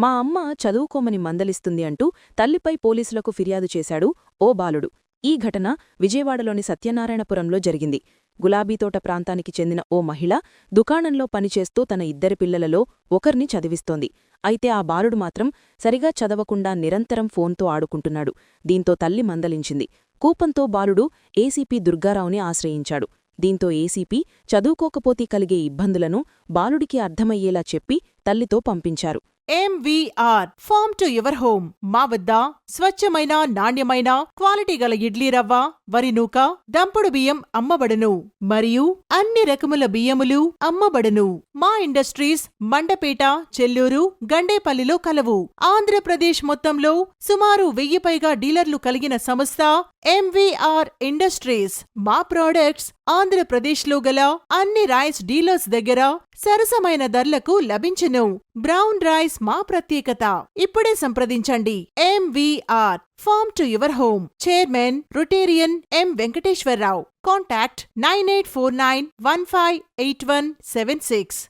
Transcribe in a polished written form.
మా అమ్మ చదువుకోమని మందలిస్తుంది అంటూ తల్లిపై పోలీసులకు ఫిర్యాదు చేశాడు ఓ బాలుడు. ఈ ఘటన విజయవాడలోని సత్యనారాయణపురంలో జరిగింది. గులాబీతోట ప్రాంతానికి చెందిన ఓ మహిళ దుకాణంలో పనిచేస్తూ తన ఇద్దరి పిల్లలలో ఒకర్ని చదివిస్తోంది. అయితే ఆ బాలుడు మాత్రం సరిగా చదవకుండా నిరంతరం ఫోన్తో ఆడుకుంటున్నాడు. దీంతో తల్లి మందలించింది. కూపంతో బాలుడు ఏసీపీ దుర్గారావుని ఆశ్రయించాడు. దీంతో ఏసీపీ చదువుకోకపోతే కలిగే ఇబ్బందులను బాలుడికి అర్థమయ్యేలా చెప్పి తల్లితో పంపించారు. MVR farm to your home. మా వద్ద స్వచ్ఛమైన, నాణ్యమైన, క్వాలిటీ గల ఇడ్లీ రవ్వ, వరి నూక, దంపుడు బియ్యం అమ్మబడును మరియు అన్ని రకముల బియ్యములు అమ్మబడును. మా ఇండస్ట్రీస్ మండపేట, చెల్లూరు, గండేపల్లిలో కలవు. ఆంధ్రప్రదేశ్ మొత్తంలో సుమారు 1000 పైగా డీలర్లు కలిగిన సంస్థ ఎంవీఆర్ ఇండస్ట్రీస్. మా ప్రోడక్ట్స్ ఆంధ్రప్రదేశ్లో గల అన్ని రైస్ డీలర్స్ దగ్గర సరసమైన ధరలకు లభించును. బ్రౌన్ రైస్ మా ప్రత్యేకత. ఇప్పుడే సంప్రదించండి. MVR farm to your home. Chairman Rotarian M Venkateswararao. Contact 9849158176.